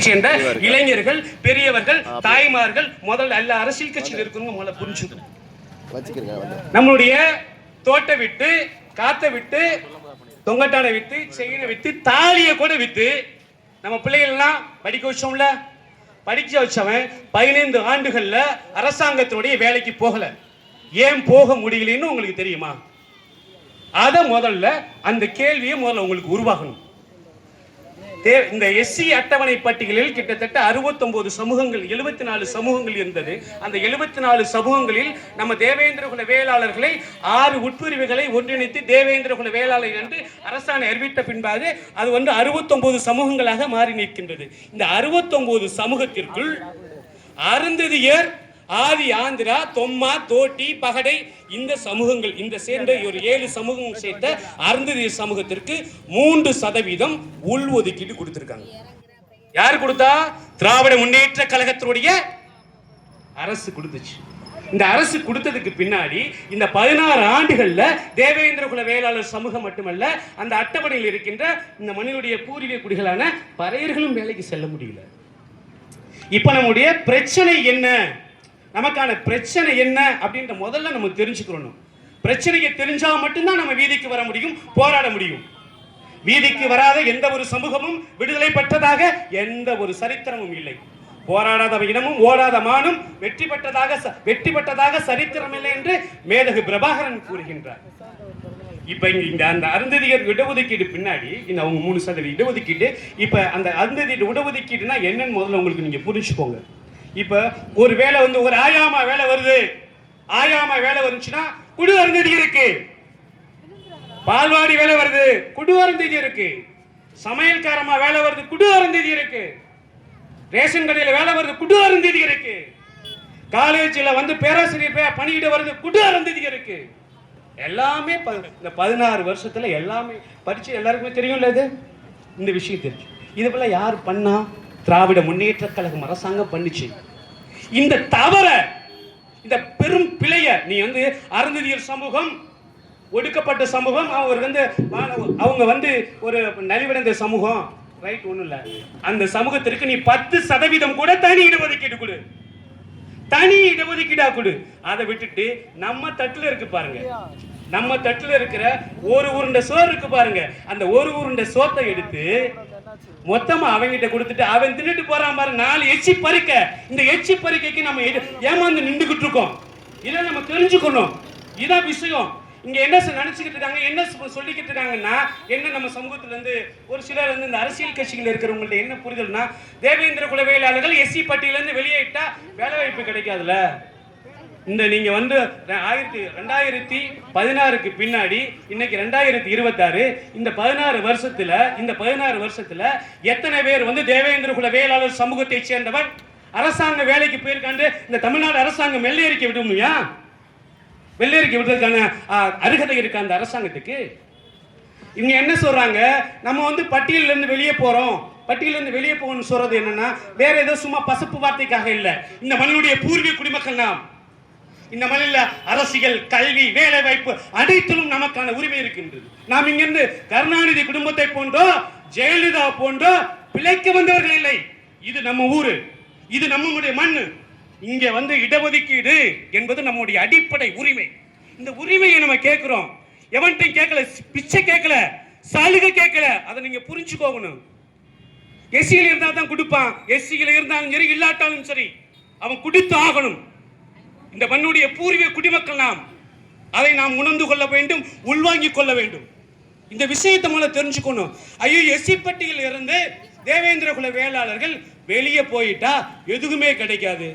சேர்ந்த இளைஞர்கள், பெரியவர்கள், தாய்மார்கள் முதல்ல எல்லா அரசியல் கட்சியில் இருக்கணும் முதல்ல புரிஞ்சுக்கணும். நம்மளுடைய தோட்டை விட்டு, காத்த விட்டு, தொங்கட்டானை விட்டு, செயினை விட்டு, தாலியை கூட விட்டு நம்ம பிள்ளைகள் எல்லாம் படிக்க வச்சோம்ல. படிக்க வச்சவன் 15 ஆண்டுகள்ல அரசாங்கத்தினுடைய வேலைக்கு போகல. ஏன் போக முடியலன்னு உங்களுக்கு தெரியுமா? அத முதல்ல அந்த கேள்வியை முதல்ல உங்களுக்கு உருவாகணும். இந்த எஸ்சி அட்டவணை பட்டியலில் கிட்டத்தட்ட 69 சமூகங்கள், 74 சமூகங்கள் இருந்தது. அந்த 74 சமூகங்களில் நம்ம தேவேந்திர குல வேளாளர்களை 6 உட்பிரிவுகளை ஒன்றிணைத்து தேவேந்திர குல வேளாளர் என்று அரசாணை அறிவித்த பின்பாக அது 69 சமூகங்களாக மாறி நிற்கின்றது. இந்த 69 சமூகத்திற்குள் அருந்ததியர், ஆதி ஆந்திரா, தொம்மா, தோட்டி, பகடை இந்த சமூகங்கள், இந்த சேர்ந்த ஒரு 7 சமூகம் சேர்ந்த அருந்ததியர் சமூகத்திற்கு 3% உள் ஒதுக்கீடு கொடுத்திருக்காங்க. யார் கொடுத்தா? திராவிட முன்னேற்ற கழகத்தினுடைய அரசு கொடுத்துச்சு. இந்த அரசு கொடுத்ததுக்கு பின்னாடி இந்த 16 ஆண்டுகள்ல தேவேந்திர குல வேளாளர் சமூகம் மட்டுமல்ல, அந்த அட்டவணையில் இருக்கின்ற இந்த மண்ணினுடைய பூர்வீக குடிகளான பறையர்களும் வேலைக்கு செல்ல முடியல. இப்ப நம்முடைய பிரச்சனை என்ன, நமக்கான பிரச்சனை என்ன அப்படின்ற முதல்ல நம்ம தெரிஞ்சுக்கணும். பிரச்சனையை தெரிஞ்சா மட்டும்தான் நம்ம வீதிக்கு வர முடியும், போராட முடியும். வீதிக்கு வராத எந்த ஒரு சமூகமும் விடுதலை பெற்றதாக எந்த ஒரு சரித்திரமும் இல்லை. போராடாத இனமும் ஓடாத மானும் வெற்றி பெற்றதாக சரித்திரம் இல்லை என்று மேதகு பிரபாகரன் கூறுகின்றார். இப்ப இங்க அந்த அருந்ததியர் இடஒதுக்கீடு பின்னாடி இந்த அவங்க 3% இடஒதுக்கீடு, இப்ப அந்த அருந்ததியர் இடஒதுக்கீடுனா என்னன்னு முதல்ல உங்களுக்கு நீங்க புரிஞ்சுக்கோங்க. இப்ப ஒரு வேலை ஒரு ஆயாமா வேலை வருது. ஆயாமா வேலை வந்துச்சுன்னா குடு அருந்ததி இருக்கு. பால்வாடி வேலை வருது, குடு அருந்ததி இருக்கு. சமையல்காரமா வேலை வருது, குடு அருந்ததி இருக்கு. ரேஷன் கடையில வேலை வருது, குடு அருந்ததி இருக்கு. காலேஜில் பேராசிரியர் பணியிட வருது, குடு அருந்ததி இருக்கு. எல்லாமே இந்த 16 வருஷத்துல எல்லாமே படிச்சு எல்லாருக்குமே தெரியும்ல. இது இந்த விஷயம் தெரியும். இது போல யார் பண்ணா? திராவிட முன்னேற்ற கழகம் அரசாங்கம் பண்ணிச்சு. இந்த தவற, இந்த பெரும் பிழைய நீ அருந்ததியர் சமூகம் ஒடுக்கப்பட்ட சமூகம், அவங்க ஒரு நலிவடைந்த சமூகம், ரைட், ஒண்ணும் இல்ல. அந்த சமூகத்திற்கு நீ 10% கூட தனி இடஒதுக்கீடு கொடு, தனி இடஒதுக்கீடா கொடு. அதை விட்டுட்டு நம்ம தட்டுல இருக்கு பாருங்க, நம்ம தட்டுல இருக்கிற ஒரு உருண்டை சோறு இருக்கு பாருங்க, அந்த ஒரு உருண்டை சோத்தை எடுத்து மொத்தமா அவங்கிட்ட கொடுத்துட்டு அவன் தின்னுட்டு போறான் பாருங்க. 4 எச்சி பறிக்க. இந்த எச்சி பறிக்கைக்கு நம்ம ஏமாந்து நின்றுகிட்டு இருக்கோம். இதை நம்ம தெரிஞ்சுக்கணும். இதான் விஷயம். இங்க என்ன நினைச்சுக்கிட்டு இருக்காங்க, என்ன சொல்லிக்கிட்டு இருக்காங்கன்னா, என்ன நம்ம சமூகத்துல இருந்து ஒரு சிலர் இந்த அரசியல் கட்சிகள் இருக்கிறவங்கள்ட்ட என்ன புரிதல்னா, தேவேந்திர குல வேளாளர்கள் எஸ்சி பட்டியல இருந்து வெளியேட்டா வேலை வாய்ப்பு கிடைக்காதுல்ல. இந்த நீங்க 2016க்கு பின்னாடி இன்னைக்கு 2026, இந்த 16 வருஷத்துல எத்தனை பேர் தேவேந்திர குல வேளாளர் சமூகத்தை சேர்ந்தவர் அரசாங்க வேலைக்கு போயிருக்காண்டு இந்த தமிழ்நாடு அரசாங்கம் வெள்ளையறிக்கை விடுமையா? வெள்ளையறிக்கை விடுறதுக்கான அருகதை இருக்க அந்த அரசாங்கத்துக்கு? இவங்க என்ன சொல்றாங்க, நம்ம பட்டியலில் இருந்து வெளியே போறோம், பட்டியலில் இருந்து வெளியே போகணும்னு சொல்றது என்னன்னா, வேற ஏதோ சும்மா பசப்பு வார்த்தைக்காக இல்ல. இந்த மண்ணுடைய பூர்வீக குடிமக்கள் நாம். இந்த மண்ணில் அரசியல், கல்வி, வேலை வாய்ப்பு அனைத்திலும் நமக்கான உரிமை இருக்கின்றது. நாம் இங்கிருந்து கருணாநிதி குடும்பத்தை போன்றோ ஜெயலலிதா போன்றோ பிழைக்க வந்தவர்கள் இல்லை. இது நம்ம ஊரு, இது நம்முடைய மண். இங்க இடஒதுக்கீடு என்பது நம்முடைய அடிப்படை உரிமை. இந்த உரிமையை நம்ம கேட்கிறோம். எவன்ட்டையும் கேட்கல, பிச்சை கேட்கல, சலுகை கேட்கல. அதை நீங்க புரிஞ்சுக்கோங்கணும். எஸ்சியில் இருந்தா தான் கொடுப்பான். எஸ்சியில் இருந்தாலும் சரி, இல்லாட்டாலும் சரி, அவன் கொடுத்து ஆகணும். இந்த மண்ணுடைய பூர்வீக குடிமக்கள் நாம். அதை நாம் உணர்ந்து கொள்ள வேண்டும், உள்வாங்கிக் கொள்ள வேண்டும். இந்த விஷயத்தை முதல்ல தெரிஞ்சுக்கணும். ஐயோ, எஸ்சி பட்டியலில் இருந்து தேவேந்திர குல வேளாளர்கள் வெளியே போயிட்டா எதுவுமே கிடைக்காது.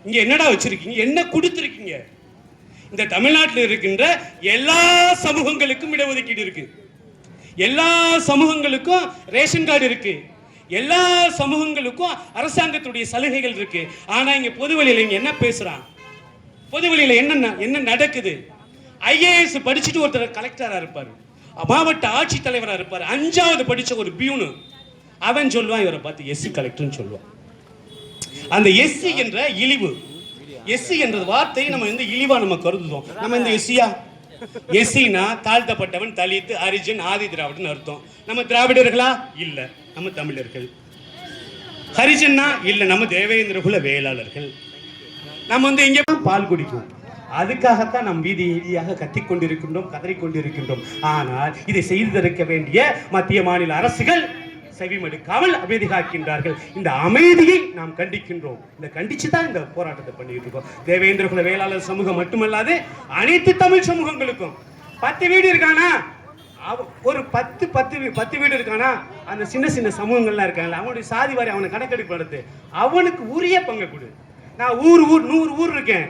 இங்க என்னடா வச்சிருக்கீங்க, என்ன கொடுத்திருக்கீங்க? இந்த தமிழ்நாட்டில் இருக்கின்ற எல்லா சமூகங்களுக்கும் இடஒதுக்கீடு இருக்கு, எல்லா சமூகங்களுக்கும் ரேஷன் கார்டு இருக்கு, எல்லா சமூகங்களுக்கும் அரசாங்கத்துடைய சலுகைகள் இருக்கு. ஆனா இங்க பொதுவெளியில இங்க என்ன பேசுறான்? பொதுவெளியில என்ன நடக்குது? ஐஏஎஸ் படிச்சுட்டு ஒருத்தர் கலெக்டரா இருப்பாரு, மாவட்ட ஆட்சித்தலைவரா இருப்பாரு, 5வது படிச்ச ஒரு பியூனு, அவன் சொல்லுவான் இவரை பார்த்து எஸ்சி கலெக்டர்னு சொல்லுவான். அந்த எஸ்சி என்ற இழிவு, எஸ்சி என்ற வார்த்தை நம்ம இழிவா நம்ம கருதுவோம். நம்ம இந்த எஸ்சியா எஸ்சினா தாழ்த்தப்பட்டவன், தலித், ஹரிஜன், ஆதி திராவிடன் அர்த்தம். நம்ம திராவிடர்களா? இல்ல, நம்ம தமிழர்கள். ஹரிஜன்னா இல்ல, நம்ம தேவேந்திர குல வேளாளர்கள். நம்ம வந்து இங்க பால் குடிக்கும். அதுக்காகத்தான் நம் வீதி வீதியாக கத்திக்கொண்டிருக்கின்றோம், கதறிக்கொண்டிருக்கின்றோம். ஆனால் இதை செய்து தடுக்க வேண்டிய மத்திய மாநில அரசுகள் செவிமடுக்காமல் அமைதி காக்கின்றார்கள். இந்த அமைதியை நாம் கண்டிக்கின்றோம். இந்த கண்டிச்சு தான் இந்த போராட்டத்தை பண்ணிட்டு இருக்கோம். தேவேந்திர குல வேளாளர் சமூகம் மட்டுமல்லாது அனைத்து தமிழ் சமூகங்களுக்கும் 10 வீடு இருக்கானா, ஒரு 10 வீடு இருக்கானா, அந்த சின்ன சின்ன சமூகங்கள்லாம் இருக்காங்கல்ல, அவனுடைய சாதி வாரி அவனை கணக்கெடுப்பு நடத்து, அவனுக்கு உரிய பங்கு கொடு. நான் 100 ஊர் இருக்கேன்,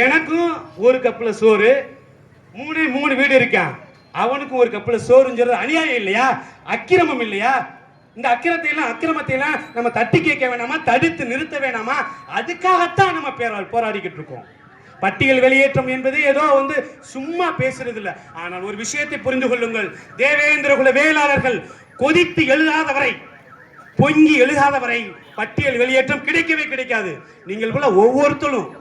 எனக்கும் ஒரு கப்புல சோறு, 3 வீடு இருக்கான், அவனுக்கும் ஒரு கப்புல சோறுங்கிறது அநியாயம் இல்லையா? அக்கிரமம் இல்லையா? இந்த அக்கிரமத்தை எல்லாம் நம்ம தட்டி கேட்க வேணாமா? தடுத்து நிறுத்த வேணாமா? அதுக்காகத்தான் நம்ம போராடிக்கிட்டு இருக்கோம். பட்டியல் வெளியேற்றம் என்பது ஏதோ வந்து சும்மா பேசுறது இல்ல. ஆனால் ஒரு விஷயத்தை புரிந்து கொள்ளுங்கள். தேவேந்திர குல வேளாளர்கள் கொதித்து எழுதாதவரை, பொங்கி எழுதாதவரை பட்டியல் வெளியேற்றம் கிடைக்கவே கிடைக்காது. நீங்கள் போல ஒவ்வொருத்தரும்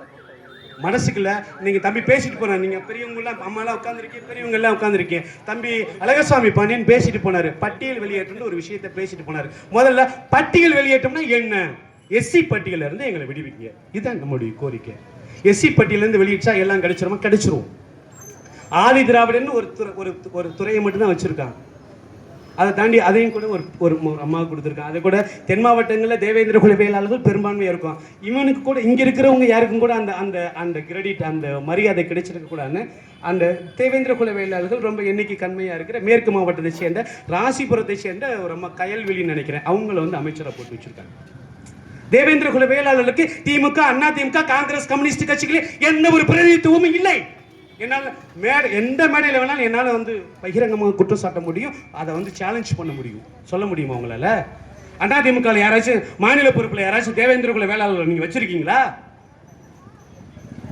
மனசுக்குள்ள நீங்க தம்பி பேசிட்டு போனார், நீங்க பெரியவங்க எல்லாம் அம்மா எல்லாம் உட்கார்ந்துருக்கீங்க, பெரியவங்க எல்லாம் உட்கார்ந்துருக்கீங்க. தம்பி அழகசாமி பாண்டியன் பேசிட்டு போனாரு, பட்டியல் வெளியேற்றம் ஒரு விஷயத்தை பேசிட்டு போனாரு. முதல்ல பட்டியல் வெளியேற்றம்னா என்ன? எஸ்சி பட்டியல இருந்து எங்களை விடுவிங்க, இதுதான் நம்முடைய கோரிக்கை. எஸ்சி பட்டியல இருந்து வெளியிட்டா எல்லாம் கிடைச்சிருமா? கிடைச்சிரும். ஆதி திராவிடன்னு ஒரு துறையை மட்டும் தான் வச்சிருக்காங்க. அதை தாண்டி அதையும் கூட ஒரு அம்மாவுக்கு கொடுத்துருக்காங்க. அதை கூட தென் மாவட்டங்களில் தேவேந்திர குல வேளாளர்கள் பெரும்பான்மையாக இருக்கும். இவனுக்கு கூட இங்கே இருக்கிறவங்க யாருக்கும் கூட அந்த அந்த அந்த கிரெடிட், அந்த மரியாதை கிடைச்சிருக்க கூடாதுன்னு அந்த தேவேந்திர குல வேளாளர்கள் ரொம்ப எண்ணிக்கை கண்மையாக இருக்கிற மேற்கு மாவட்டத்தை சேர்ந்த ராசிபுரத்தை சேர்ந்த ஒரு அம்மா கயல்வெளின்னு நினைக்கிறேன், அவங்கள வந்து அமைச்சராக போட்டு வச்சிருக்காங்க. தேவேந்திர குல வேளாளர்களுக்கு திமுக, அண்ணா திமுக, காங்கிரஸ், கம்யூனிஸ்ட் கட்சிகளில் எந்த ஒரு பிரதிநிதித்துவமும் இல்லை. என்னால் எந்த மேடையில் வேணாலும் என்னால் வந்து பகிரங்கமாக குற்றம் சாட்ட முடியும், அதை வந்து சேலஞ்ச் பண்ண முடியும். சொல்ல முடியுமா உங்களால்? அதிமுக யாராச்சும் மாநில பொறுப்பில் யாராச்சும் தேவேந்திர குல வேளாளர்கள் நீங்கள் வச்சிருக்கீங்களா?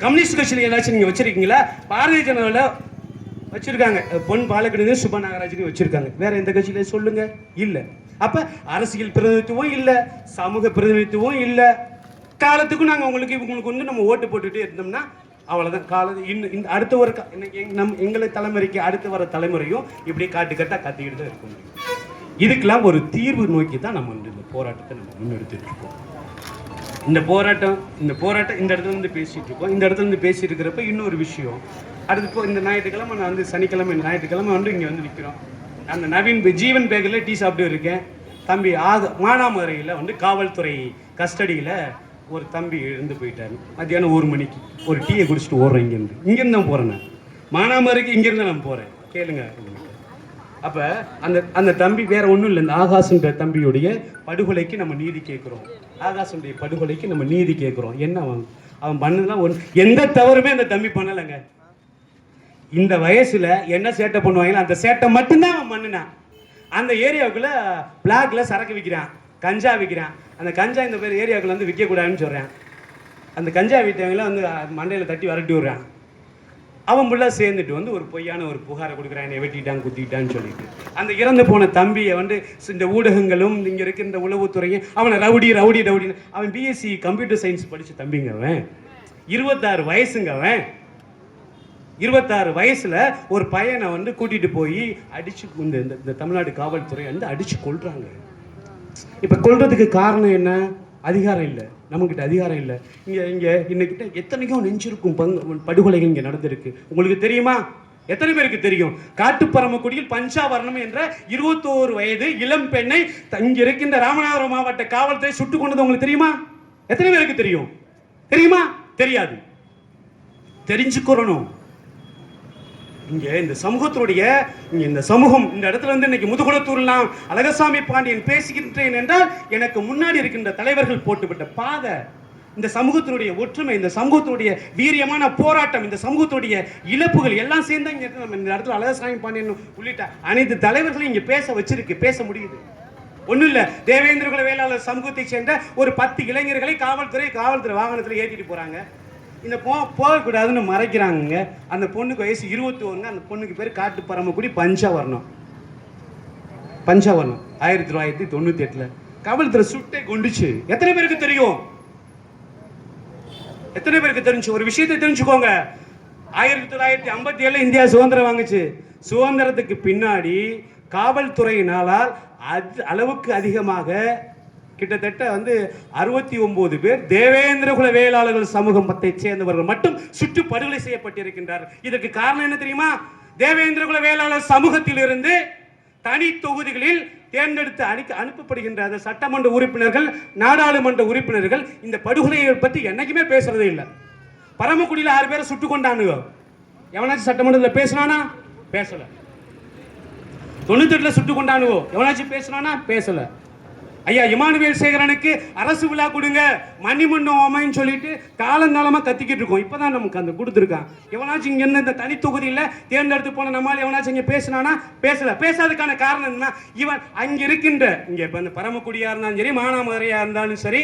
கம்யூனிஸ்ட் கட்சியில் யாராச்சும் நீங்கள் வச்சிருக்கீங்களா? பாரதிய ஜனதாவில் வச்சிருக்காங்க, பொன் பாலகிருஷ்ணன், சுபா நாகராஜனையும் வச்சிருக்காங்க. வேற எந்த கட்சியில சொல்லுங்க? இல்லை. அப்ப அரசியல் பிரதிநிதித்துவம் இல்லை, சமூக பிரதிநிதித்துவம் இல்லை. காலத்துக்கும் நாங்கள் உங்களுக்கு வந்து நம்ம ஓட்டு போட்டுட்டே இருந்தோம்னா அவ்வளவுதான். காலம் அடுத்த ஒரு எங்களை தலைமுறைக்கு அடுத்து வர தலைமுறையும் இப்படி காட்டுக்கட்டா கத்திக்கிட்டு தான் இருக்க முடியும். இதுக்கெல்லாம் ஒரு தீர்வு நோக்கி தான் நம்ம இந்த போராட்டத்தை நம்ம முன்னெடுத்துட்டு இருக்கோம். இந்த போராட்டம் இந்த இடத்துல இருந்து பேசிட்டு இருக்கோம். இந்த இடத்துல இருந்து பேசிட்டு இருக்கிறப்ப இன்னொரு விஷயம், அடுத்து இந்த ஞாயிற்றுக்கிழமை நான் வந்து ஞாயிற்றுக்கிழமை வந்து இங்கே வந்து நிற்கிறோம். அந்த நவீன் ஜீவன் பேக்கில் டீ சாப்பிட்டு இருக்கேன். தம்பி மானாமதுரையில் வந்து காவல்துறை கஸ்டடியில் ஒரு தம்பி எழுந்து போயிட்டாரு. மத்தியானம் 1 மணிக்கு ஒரு டீயை குடிச்சிட்டு ஓடுறேன். இங்கேருந்து தான் போகிறேன் நான் மானாமதுரைக்கு, இங்கேருந்து நான் போகிறேன். கேளுங்க. அப்போ அந்த தம்பி வேற ஒன்றும் இல்லை, இந்த ஆகாசுன்ற தம்பியுடைய படுகொலைக்கு நம்ம நீதி கேட்குறோம். ஆகாசுடைய படுகொலைக்கு நம்ம நீதி கேட்குறோம். என்ன அவன் பண்ணதுலாம் எந்த தவறுமே அந்த தம்பி பண்ணலைங்க. இந்த வயசுல என்ன சேட்டை பண்ணுவாங்களோ அந்த சேட்டை மட்டும்தான் அவன் பண்ணினான். அந்த ஏரியாவுக்குள்ள பிளாக்ல சரக்கு விற்கிறான், கஞ்சா விற்கிறான். அந்த கஞ்சா இந்த பேர் ஏரியாவுக்குள்ள வந்து விற்கக்கூடாதுன்னு சொல்கிறான். அந்த கஞ்சா விற்றவங்களாம் வந்து மண்டையில் தட்டி வரட்டி விடுறான். அவன் ஃபுல்லாக சேர்ந்துட்டு வந்து ஒரு பொய்யான ஒரு புகாரை கொடுக்குறான், என்னை வெட்டிட்டான் குத்திட்டான்னு சொல்லிட்டு. அந்த இறந்து போன தம்பியை வந்து இந்த ஊடகங்களும் இங்கே இருக்கிற இந்த உளவுத்துறையும் அவனை ரவுடின்னு அவன் பிஎஸ்சி கம்ப்யூட்டர் சயின்ஸ் படித்த தம்பிங்க. அவன் 26 வயசுங்க. அவன் 26 வயசுல ஒரு பையனை வந்து கூட்டிட்டு போய் அடிச்சு இந்த தமிழ்நாடு காவல்துறை வந்து அடிச்சு கொல்றாங்க. இப்ப கொல்றதுக்கு காரணம் என்ன? அதிகாரம் இல்லை, நம்மகிட்ட அதிகாரம் இல்லை. இங்க இன்னைக்கிட்ட எத்தனையோ நெஞ்சிருக்கும் படுகொலைகள் இங்க நடந்திருக்கு. உங்களுக்கு தெரியுமா? எத்தனை பேருக்கு தெரியும்? காட்டுப்பரமக்குடியில் பஞ்சாவரணம் என்ற 21 வயது இளம் பெண்ணை இங்க இருக்கின்ற ராமநாதபுரம் மாவட்ட காவல்துறை சுட்டுக் கொண்டது உங்களுக்கு தெரியுமா? எத்தனை பேருக்கு தெரியும்? தெரியுமா? தெரியாது. தெரிஞ்சுக்கணும். இங்க இந்த சமூகத்தினுடைய இந்த சமூகம் இந்த இடத்துல வந்து இன்னைக்கு முதுகுளத்தூர்லாம் அழகசாமி பாண்டியன் பேசுகின்றேன் என்றால் எனக்கு முன்னாடி இருக்கின்ற தலைவர்கள் போட்டுவிட்ட பாதை, இந்த சமூகத்தினுடைய ஒற்றுமை, இந்த சமூகத்தினுடைய வீரியமான போராட்டம், இந்த சமூகத்தினுடைய இழப்புகள் எல்லாம் சேர்ந்து இங்க நம்ம இந்த இடத்துல அழகசாமி பாண்டியன் உள்ளிட்ட அனைத்து தலைவர்களும் இங்க பேச வச்சிருக்கு, பேச முடியுது. ஒன்றும் இல்லை, தேவேந்திர குல வேளாளர் சமூகத்தை சேர்ந்த ஒரு 10 இளைஞர்களை காவல்துறை வாகனத்தில் ஏற்றிட்டு போறாங்க. இந்த போகக்கூடாதுன்னு மறைக்கிறாங்க. அந்த பொண்ணுக்கு வயசு 21. அந்த பொண்ணுக்கு பேர் காட்டுப்பரமக்குடி பஞ்சாவரணம். 1998 காவல்துறை சுட்டே கொண்டுச்சு. எத்தனை பேருக்கு தெரியும்? எத்தனை பேருக்கு தெரிஞ்சு? ஒரு விஷயத்தை தெரிஞ்சுக்கோங்க. 1957 இந்தியா சுதந்திரம் வாங்குச்சு. சுதந்திரத்துக்கு பின்னாடி காவல்துறையினாலால் அளவுக்கு அதிகமாக கிட்டத்தட்ட 69 பேர் தேவேந்திரகுல வேளாளர்கள் சமூகத்தை சேர்ந்தவர்கள் மட்டும் சுட்டு படுகொலை செய்யப்பட்டிருக்கின்றார். இதற்கு காரணம் என்ன தெரியுமா? தேவேந்திரகுல வேளாளர் சமூகத்தில் இருந்து தனி தொகுதிகளில் தேர்ந்தெடுத்து அனுப்பப்படுகின்ற சட்டமன்ற உறுப்பினர்கள், நாடாளுமன்ற உறுப்பினர்கள் இந்த படுகொலையை பற்றி என்னைக்குமே பேசுறதே இல்லை. பரமக்குடியில் 6 பேரை சுட்டு கொண்டானுங்க. எவனாச்சும் சட்டமன்றத்தில் பேசினானா? பேசல. 98 சுட்டு கொண்டானுவோ எவனாச்சும் பேசினானா? பேசல. ஐயா இமானுவேல் சேகரனுக்கு அரசு விழா கொடுங்க, மணிமண்டபம் அமைன்னு சொல்லிட்டு காலங்காலமா கத்திக்கிட்டு இருக்கோம். இப்பதான் நமக்கு அந்த கொடுத்துருக்கான். எவனாச்சும் இங்க இந்த தனி தொகுதியில் தேர்ந்தெடுத்து போன நம்மால் எவனாச்சும் இங்க பேசினானா? பேசல. பேசாததுக்கான காரணம் என்ன? இவன் அங்க இருக்கின்ற இங்க இப்ப இந்த பரமக்குடியா இருந்தாலும் சரி, மானாமதுரையா இருந்தாலும் சரி,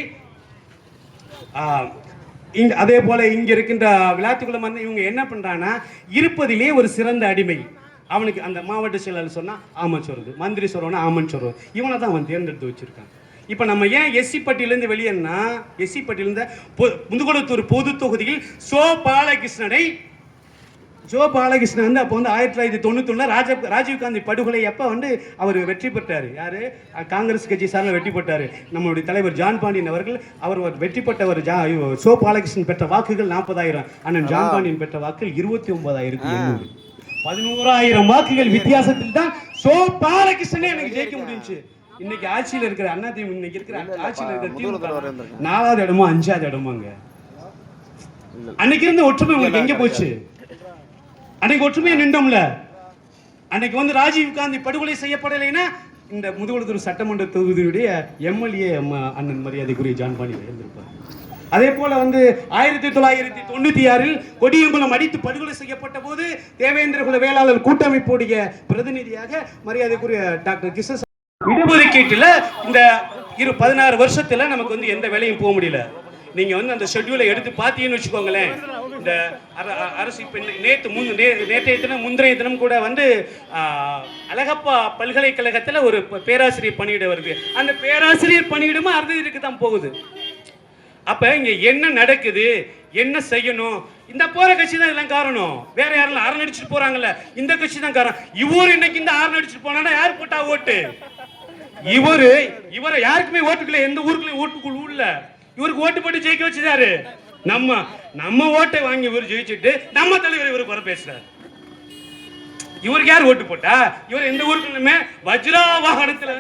அதே போல இங்க இருக்கின்ற விளாத்துக்குள்ள இவங்க என்ன பண்றாங்கன்னா, இருப்பதிலே ஒரு சிறந்த அடிமை. அவனுக்கு அந்த மாவட்ட செயலாளர் சொன்னா ஆமன் சொல்றது, மந்திரி சொல்றவனா ஆமன் சொல்றது, இவனை தான் அவன் தேர்ந்தெடுத்து வச்சிருக்கான். இப்ப நம்ம ஏன் எஸ்சி பட்டியலிருந்து வெளியேன்னா, எஸ்சி பட்டியலிருந்த முதுகுளத்தூர் பொது தொகுதியில் சோ பாலகிருஷ்ணன் அப்போ 1991 ராஜீவ்காந்தி படுகொலை அப்ப அவர் வெற்றி பெற்றாரு. யாரு? காங்கிரஸ் கட்சி சார்பில் வெற்றி பெற்றாரு. நம்மளுடைய தலைவர் ஜான் பாண்டியன் அவர்கள். அவர் வெற்றி பெற்றவர் சோ பாலகிருஷ்ணன் பெற்ற வாக்குகள் 40,000. அண்ணன் ஜான் பாண்டியன் பெற்ற வாக்குகள் 29,800. 11,000 வாக்குகள் வித்தியாசத்தில் தான் சோ பாலகிருஷ்ணனே எனக்கு ஜெயிக்க முடிஞ்சுச்சு. இன்னைக்கு ஆட்சியில் இருக்கிற அண்ணா திமுக, இன்னைக்கு இருக்கிற ஆட்சியில் இருக்கிற திமுக 4வது இடமோ 5வது இடமோங்க. அன்னைக்கு இருந்த ஒற்றுமை உங்களுக்கு எங்க போச்சு? அன்னைக்கு ஒற்றுமையை நின்றோம்ல. அன்னைக்கு ராஜீவ்காந்தி படுகொலை செய்யப்படலைன்னா இந்த முதுகுளத்தூர் சட்டமன்ற தொகுதியுடைய எம்எல்ஏ அண்ணன் மரியாதைக்குரிய ஜான் பாண்டியன் இருந்திருப்பார். அதே போல 1996 கொடியங்குளம் அடித்து படுகொலை செய்யப்பட்ட போது தேவேந்திரகுல வேளாளர் கூட்டமைப்புடைய பிரதிநிதியாக மரியாதைக்குரிய டாக்டர் கிருஷ்ண இடஒதுக்கீட்டுல இந்த 16 வருஷத்துல நமக்கு எந்த வேலையும் போக முடியல. நீங்க அந்த ஷெட்யூலை எடுத்து பார்த்தீங்கன்னு வச்சுக்கோங்களேன். இந்த அரசு நேற்றைய தினம் முந்தைய தினம் கூட அழகப்பா பல்கலைக்கழகத்தில் ஒரு பேராசிரியர் பணியிட வருது. அந்த பேராசிரியர் பணியிடமும் அறுதிக்கு தான் போகுது. அப்ப இங்க என்ன நடக்குது, என்ன செய்யணும்? இந்த போற கட்சி தான் இதெல்லாம் காரணம். வேற யாரும் அடிச்சுட்டு போறாங்கல்ல, இந்த கட்சி தான் காரணம். இவரு இன்னைக்கு இந்த அடிச்சுட்டு போனா யார் போட்டா ஓட்டு? இவரை யாருக்குமே ஓட்டுக்குள்ள, எந்த ஊருக்குள்ள ஓட்டுக்குள்ள உள்ள இவருக்கு ஓட்டு போட்டு ஜெயிக்க வச்சுதாரு. நம்ம ஓட்டை வாங்கி இவர் ஜெயிச்சுட்டு நம்ம தலைவர் இவருக்கு வர பேசுறாரு. இவருக்கு யார் ஓட்டு போட்டா? இவர் எந்த ஊருக்குமே வஜ்ரா வாகனத்துல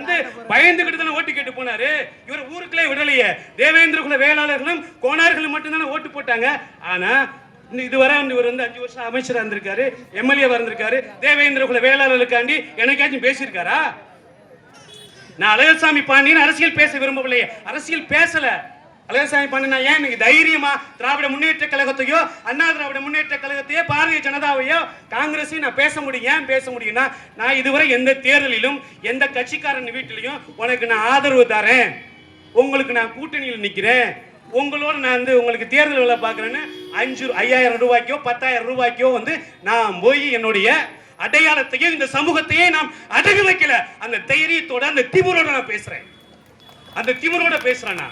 பயந்துகிட்டு தானே ஓட்டு கேட்டு போனாரு. இவர் ஊருக்குள்ளே விடலையே. தேவேந்திரகுல வேளாளர்களும் கோணார்களும் மட்டும்தானே ஓட்டு போட்டாங்க. ஆனா இதுவரை இவர் 5 வருஷம் அமைச்சரா இருந்திருக்காரு, எம்எல்ஏ இருந்திருக்காரு. தேவேந்திரகுல வேளாளர்களுக்காண்டி எனக்காச்சும் பேசியிருக்காரா? நான் அழகர்சாமி பாண்டியன் அரசியல் பேச விரும்பவில்லையே, அரசியல் பேசல. அழகர்சாமி பாண்டியன் ஏன் இன்னைக்கு தைரியமா திராவிட முன்னேற்ற கழகத்தையோ, அண்ணா திராவிட முன்னேற்ற கழகத்தையோ, பாரதிய ஜனதாவையோ, காங்கிரஸையும் நான் பேச முடியும். ஏன் பேச முடியும்னா, நான் இதுவரை எந்த தேர்தலிலும் எந்த கட்சிக்காரன் வீட்டிலையும் உனக்கு நான் ஆதரவு தரேன், உங்களுக்கு நான் கூட்டணியில் நிற்கிறேன், உங்களோட நான் உங்களுக்கு தேர்தல் வேலை பார்க்குறேன்னு 5,000 ரூபாய்க்கோ 10,000 ரூபாய்க்கோ நான் போய் என்னுடைய அடையாளத்தையும் இந்த சமூகத்தையே நாம் அடகு வைக்கல. அந்த தைரியத்தோட, அந்த திமிரோட நான் பேசுறேன். அந்த திமிரோட பேசுறேன்னா,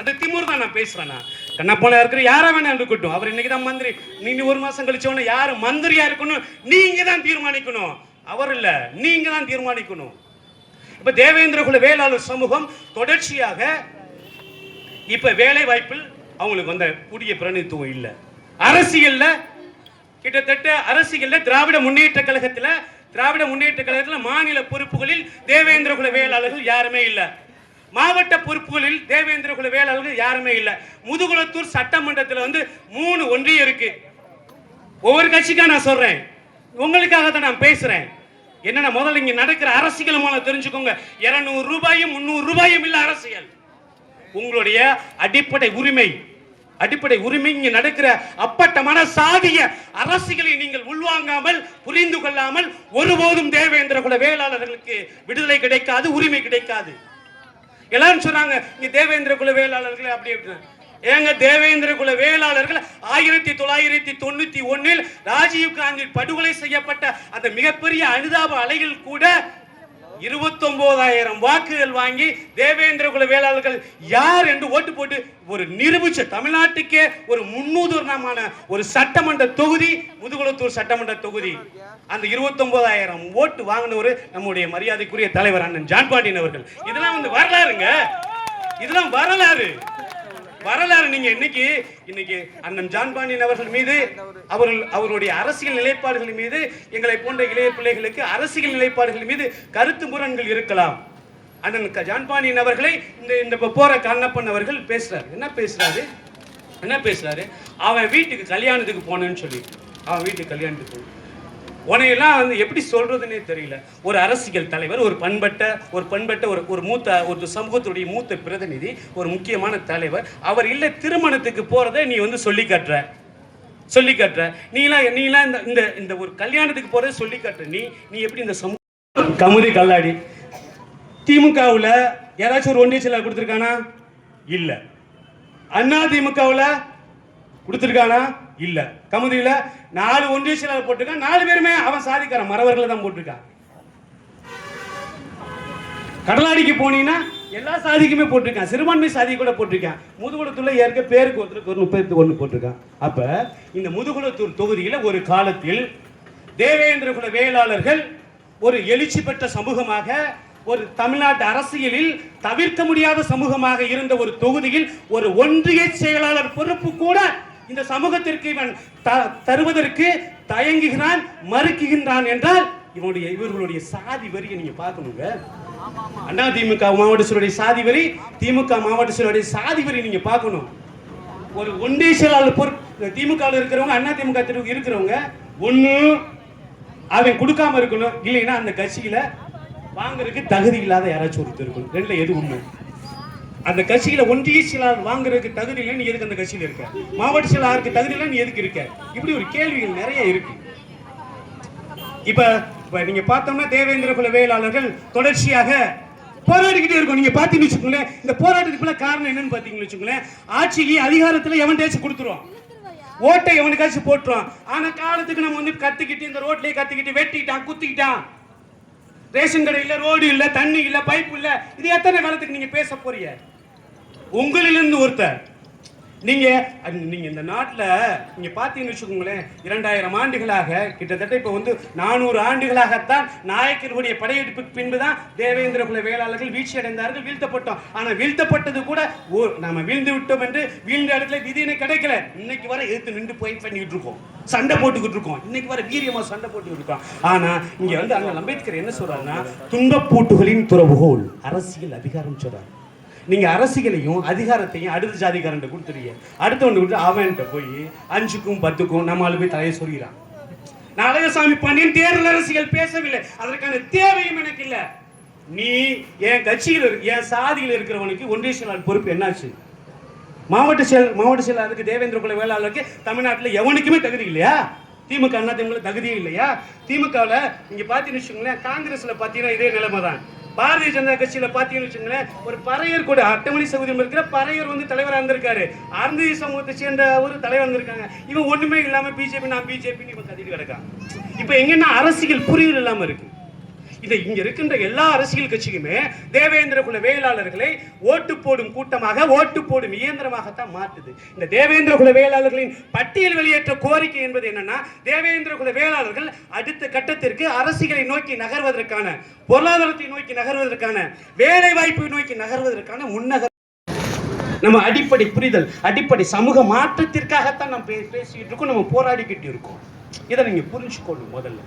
அந்த திமிர் தான் நான் பேசுறேன்னா. கண்ணப்பன இருக்கிற யாரா வேணா இருக்கட்டும், அவர் இன்னைக்கு தான் மந்திரி. நீங்க 1 மாசம் கழிச்சவன யாரு மந்திரியா இருக்கணும் நீங்க தான் தீர்மானிக்கணும். அவர் இல்ல, நீங்க தான் தீர்மானிக்கணும். இப்ப தேவேந்திரகுல வேளாளர் சமூகம் தொடர்ச்சியாக இப்ப வேலை வாய்ப்பில் அவங்களுக்கு கூடிய பிரதிநிதித்துவம் இல்ல. அரசியல்ல கிட்டத்தட்ட திராவிட முன்னேற்ற கழகத்தில் மாநில பொறுப்புகளில் தேவேந்திரகுல வேளாளர்கள் யாருமே இல்ல. மாவட்ட பொறுப்புகளில் தேவேந்திரகுல வேளாளர்கள் யாருமே இல்ல. முதுகுளத்தூர் சட்டமன்றத்தில் 3 ஒன்றியம் இருக்கு. ஒவ்வொரு கட்சிக்கா நான் சொல்றேன், உங்களுக்காக தான் நான் பேசுறேன். என்னன்னா, முதல்ல இங்க நடக்கிற அரசியல் மூலம் தெரிஞ்சுக்கோங்க. 200 ரூபாயும் 300 ரூபாயும் இல்ல அரசியல். உங்களுடைய அடிப்படை உரிமை இங்க நடக்கிற அப்பட்டமான சாதிய அரசியலை நீங்கள் உள்வாங்காமல், புரிந்து கொள்ளாமல் ஒருபோதும் தேவேந்திரகுல வேளாளர்களுக்கு விடுதலை கிடைக்காது, உரிமை கிடைக்காது. எல்லாரும் சொன்னாங்க இங்க தேவேந்திரகுல வேளாளர்கள் அப்படி ஏங்க, தேவேந்திரகுல வேளாளர்கள் 1991 ராஜீவ்காந்தி படுகொலை செய்யப்பட்ட அந்த மிகப்பெரிய அனுதாப அலைகள் கூட 29,000 வாக்குகள் வாங்கி தேவேந்திர குல வேளாளர்கள் யார் என்று ஓட்டு போட்டு ஒரு நிரூபிச்ச தமிழ்நாட்டுக்கே ஒரு முன்னுதாரணமான ஒரு சட்டமன்ற தொகுதி முதுகுளத்தூர் சட்டமன்ற தொகுதி. அந்த 29,000 ஓட்டு வாங்கினவர் நம்முடைய மரியாதைக்குரிய தலைவர் அண்ணன் ஜான் பாண்டியன் அவர்கள். இதெல்லாம் வந்து வரலாறுங்க, இதெல்லாம் வரலாறு. நீங்க இன்னைக்கு அண்ணன் ஜான் பாண்டியன் அவர்கள் மீது அவருடைய அரசியல் நிலைப்பாடுகள் மீது எங்களை போன்ற இளைய பிள்ளைகளுக்கு அரசியல் நிலைப்பாடுகள் மீது கருத்து முரண்கள் இருக்கலாம். அண்ணன் ஜான் பாண்டியன் அவர்களை இந்த போற கண்ணப்பன் அவர்கள் பேசுறாரு. என்ன பேசுறாரு? அவன் வீட்டுக்கு கல்யாணத்துக்கு போனேன்னு சொல்லி அவன் வீட்டுக்கு கல்யாணத்துக்கு போன உனையெல்லாம் வந்து எப்படி சொல்றதுன்னே தெரியல. ஒரு அரசியல் தலைவர், ஒரு பண்பட்ட ஒரு சமூகத்துடைய மூத்த பிரதிநிதி, ஒரு முக்கியமான தலைவர், அவர் இல்ல திருமணத்துக்கு போறதை நீ வந்து சொல்லி காட்டுற. நீலாம் இந்த ஒரு கல்யாணத்துக்கு போறதை சொல்லி காட்டுற. நீ எப்படி இந்த சமூக கமுதி கல்லாடி திமுகவுல யாராச்சும் ஒரு ஒன்றிய செயலாளர் கொடுத்திருக்கானா? இல்ல. அண்ணா திமுகவுல கொடுத்திருக்கானா? இல்ல. கமுதியில 4 ஒன்றிய செயலாளர் போட்டிருக்கான். 4 பேருமே அவன் சாதிக்காரன், மறவர்களை தான் போட்டிருக்கான். கடலாடிக்கு போனீங்கன்னா எல்லா சாதிக்குமே போட்டிருக்கான், சிறுபான்மை சாதி கூட போட்டிருக்கான். முதுகுளத்தூர்ல ஏற்க பேருக்கு ஒருத்தருக்கு ஒரு 31 போட்டிருக்கான். அப்ப இந்த முதுகுளத்தூர் தொகுதியில ஒரு காலத்தில் தேவேந்திர குல வேளாளர்கள் ஒரு எழுச்சி பெற்ற சமூகமாக, ஒரு தமிழ்நாட்டு அரசியலில் தவிர்க்க முடியாத சமூகமாக இருந்த ஒரு தொகுதியில் ஒரு ஒன்றிய செயலாளர் பொறுப்பு கூட இந்த சமூகத்திற்கு இவன் தருவதற்கு தயங்குகிறான், மறுக்குகின்றான் என்றால் இவர்களுடைய சாதி வரியை நீங்க பார்க்கணுங்க. அண்ணா திமுக மாவட்ட செயலுடைய சாதி வரி, திமுக மாவட்ட செயலுடைய சாதி வரி நீங்க பார்க்கணும். ஒரு ஒன்றிய செயலாளர் திமுக இருக்கிறவங்க, அண்ணா திமுக இருக்கிறவங்க ஒண்ணு அவன் கொடுக்காம இருக்கணும், இல்லைன்னா அந்த கட்சியில வாங்குறதுக்கு தகுதி இல்லாத யாராச்சும் ஒருத்தர் இருக்கணும். ரெண்டுல எது உண்மை? அந்த கட்சியில ஒன்றிய செயலாளர் வாங்குறதுக்கு தகுதி இல்லை, நீ எதுக்கு அந்த கட்சியில இருக்க? மாவட்ட செயலாளருக்கு தகுதி இல்லை, நீ எதுக்கு இருக்க? இப்படி ஒரு கேள்விகள் நிறைய இருக்கு. இப்ப நீங்க பார்த்தோம்னா தேவேந்திர குல வேளாளர்கள் தொடர்ச்சியாக போராடிக்கிட்டே இருக்கும். நீங்க பாத்தீங்கன்னு வச்சுக்கோங்களேன், இந்த போராட்டத்துக்குள்ள காரணம் என்னன்னு பாத்தீங்கன்னு வச்சுக்கோங்களேன், ஆட்சிக்கு அதிகாரத்துல எவன் தேய்ச்சி கொடுத்துருவான், ஓட்டை எவனுக்காச்சும் போட்டுருவான். ஆனா காலத்துக்கு நம்ம வந்து கத்திக்கிட்டு இந்த ரோட்லயே கத்திக்கிட்டு வெட்டிக்கிட்டான், குத்திக்கிட்டான், ரேஷன் கடை இல்ல, ரோடு இல்ல, தண்ணி இல்ல, பைப் இல்ல. இது எத்தனை காலத்துக்கு நீங்க பேச போறீங்க? உங்களிலிருந்து ஒருத்தர் நீங்க இந்த நாட்டில் நீங்க பாத்தீங்கன்னு வச்சுக்கோங்களேன், 2000 ஆண்டுகளாக கிட்டத்தட்ட இப்ப வந்து 400 ஆண்டுகளாகத்தான் நாயக்கர்களுடைய படையெடுப்புக்கு பின்புதான் தேவேந்திர குல வேளாளர்கள் வீழ்ச்சி அடைந்தார்கள், வீழ்த்தப்பட்டோம். ஆனா வீழ்த்தப்பட்டது கூட நாம வீழ்ந்து விட்டோம் என்று வீழ்ந்த இடத்துல விதினை கிடைக்கல. இன்னைக்கு வர எதிர்த்து நின்று போய் பண்ணிட்டு இருக்கோம், சண்டை போட்டுக்கிட்டு இருக்கோம், இன்னைக்கு வர வீரியமா சண்டை போட்டுக்கிட்டு இருக்கோம். ஆனா இங்க வந்து அண்ணல் அம்பேத்கர் என்ன சொல்றாருன்னா, துன்பப்பூட்டுகளின் துறவுகோல் அரசியல் அதிகாரம் சொல்றாரு. நீங்க அரசியலையும் அதிகாரத்தையும் அடுத்த ஜாதிகாரன் கொடுத்துறீங்க, அடுத்த ஒன்று விட்டு அவன்கிட்ட போய் 5க்கும் 10க்கும் நம்மளால போய் தலையை சொல்கிறான். நான் அழகசாமி பாண்டியன் தேர்தல் அரசியல் பேசவில்லை, அதற்கான தேவையும் எனக்கு இல்லை. நீ என் கட்சியில் என் சாதியில் இருக்கிறவனுக்கு ஒன்றிய செயலாளர் பொறுப்பு என்னாச்சு? மாவட்ட செயலாளருக்கு தேவேந்திர குல வேளாளருக்கு தமிழ்நாட்டில் எவனுக்குமே தகுதி இல்லையா? திமுக அண்ணா திமுக தகுதியே இல்லையா? திமுகவில் நீங்க பாத்தீங்கன்னு வச்சுக்கோங்களேன், காங்கிரஸ்ல பாத்தீங்கன்னா இதே நிலைமை தான். பாரதிய ஜனதா கட்சியில பாத்தீங்கன்னு வச்சுங்களேன், ஒரு பறையர் கூட அட்டமணி சகோதரம் இருக்கிற பறையர் வந்து தலைவராக இருந்திருக்காரு, அருந்ததி சமூகத்தை சேர்ந்த ஒரு தலைவர் வந்திருக்காங்க. இவன் ஒண்ணுமே இல்லாம பிஜேபி நான் பிஜேபி இவன் கத்திட்டு கிடக்கான். இப்ப எங்கன்னா அரசியல் புரிதல் இல்லாம இருக்கு. இதை இங்க இருக்கின்ற எல்லா அரசியல் கட்சிக்குமே தேவேந்திர குல வேளாளர்களை ஓட்டு போடும் கூட்டமாக, ஓட்டு போடும் இயந்திரமாகத்தான் மாற்றுது. இந்த தேவேந்திர குல வேளாளர்களின் பட்டியல் வெளியேற்ற கோரிக்கை என்பது என்னன்னா, தேவேந்திர குல வேளாளர்கள் அடுத்த கட்டத்திற்கு அரசியலை நோக்கி நகர்வதற்கான, பொருளாதாரத்தை நோக்கி நகர்வதற்கான, வேலை வாய்ப்பை நோக்கி நகர்வதற்கான முன்னகர் நம்ம அடிப்படை புரிதல், அடிப்படை சமூக மாற்றத்திற்காகத்தான் நம்ம பேசிட்டு இருக்கோம், நம்ம போராடிக்கிட்டு இருக்கோம். இதை நீங்க புரிஞ்சுக்கணும். முதல்ல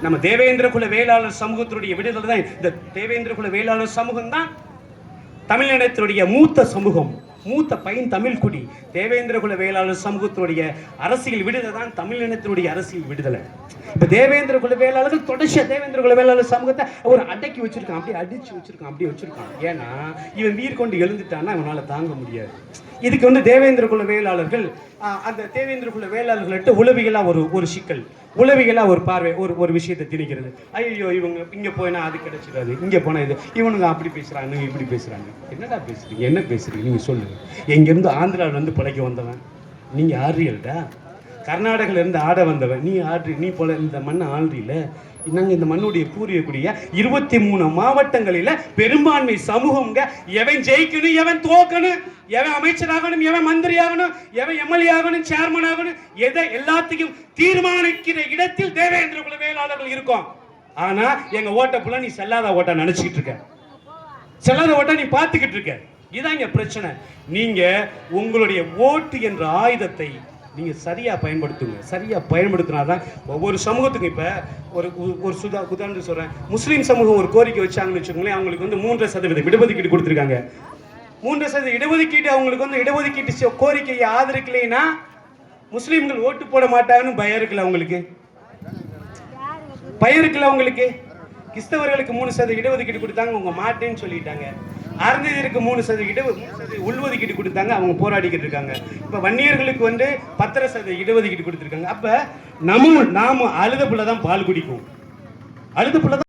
நம்ம தேவேந்திர குல வேளாளர் சமூகத்தினுடைய விடுதலை தான். இந்த தேவேந்திர குல வேளாளர் சமூகம் தான் தமிழினத்தினுடைய மூத்த சமூகம், மூத்த பையன் தமிழ் குடி. தேவேந்திர குல வேளாளர் சமூகத்தினுடைய அரசியல் விடுதலை தான் தமிழினத்தினுடைய அரசியல் விடுதலை. இப்ப தேவேந்திர குல வேளாளர்கள் தொடர்ச்சியா தேவேந்திர குல வேளாளர் சமூகத்தை ஒரு அடக்கி வச்சிருக்கான், அப்படியே அடிச்சு வச்சிருக்கான், அப்படியே வச்சிருக்கான். ஏன்னா இவன் வீர் கொண்டு எழுந்துட்டான்னா இவனால தாங்க முடியாது. இதுக்கு வந்து தேவேந்திர குல வேளாளர்கள், அந்த தேவேந்திர குல வேளாளர்கள்ட்ட உளவியலா ஒரு சிக்கல், உளவியலா ஒரு பார்வை, ஒரு விஷயத்தை திணிக்கிறது. ஐயோ இவங்க இங்க போயினா அது கிடைச்சிடாது, இங்க போனா இது, இவனுங்க அப்படி பேசுறாங்க, இப்படி பேசுறாங்க. என்னடா பேசுறீங்க, என்ன பேசுறீங்க நீங்க சொல்லுங்க. எங்கிருந்து ஆந்திராவில் இருந்து பிழைக்க வந்தவன் நீங்க ஆடுறீங்கடா, கர்நாடகால இருந்து ஆட வந்தவன் நீ ஆடுறீ, நீ போல இந்த மண்ணை ஆள்றீல, நாங்க இந்த மண்ணுடைய பூர்வீகக்கூடிய 23 மாவட்டங்களில பெரும்பான்மை சமூகம்ங்க. எவன் ஜெயிக்கணும், எவன் தோக்கணும், எவன் அமைச்சராகணும், எவன் மந்திரி ஆகணும், எவன் எம்எல்ஏ ஆகணும், சேர்மன் ஆகணும், எதை எல்லாத்தையும் தீர்மானிக்கிற இடத்தில் தேவேந்திர குல வேளாளர்கள் இருக்கும். ஆனா எங்க ஓட்ட புள்ள நீ செல்லாத ஓட்டா நினைச்சுக்கிட்டு இருக்க, செல்லாத ஓட்டா நீ பார்த்துக்கிட்டு இருக்க. இதான் இங்க பிரச்சனை. நீங்க உங்களுடைய ஓட்டு என்ற ஆயுதத்தை நீங்க சரியா பயன்படுத்துங்க. சரியா பயன்படுத்தினாதான் ஒவ்வொரு சமூகத்துக்கும். இப்ப ஒரு உதாரணத்துக்கு சொல்றேன். முஸ்லீம் சமூகம் ஒரு கோரிக்கை வச்சாங்கன்னு வச்சுக்கோங்களேன், அவங்களுக்கு வந்து 3% இடஒதுக்கீடு கொடுத்துருக்காங்க. 3% இடஒதுக்கீடு அவங்களுக்கு வந்து இடஒதுக்கீட்டு கோரிக்கையை ஆதரிக்கலைன்னா முஸ்லீம்கள் ஓட்டு போட மாட்டாங்கன்னு பயம் இருக்குல்ல அவங்களுக்கு, பயம் இருக்குல்ல அவங்களுக்கு. கிறிஸ்தவர்களுக்கு 3% இடஒதுக்கீடு கொடுத்தாங்க, அவங்க மாட்டேன்னு சொல்லிட்டாங்க. அறந்ததிற்கு 3% உள்ஒதுக்கீடு கொடுத்தாங்க, அவங்க போராடிக்கிட்டு இருக்காங்க. இப்ப வன்னியர்களுக்கு வந்து 10% இடஒதுக்கீடு கொடுத்திருக்காங்க. அப்ப நாம அழுத புள்ள தான் பால் குடிக்கும், அழுத புள்ள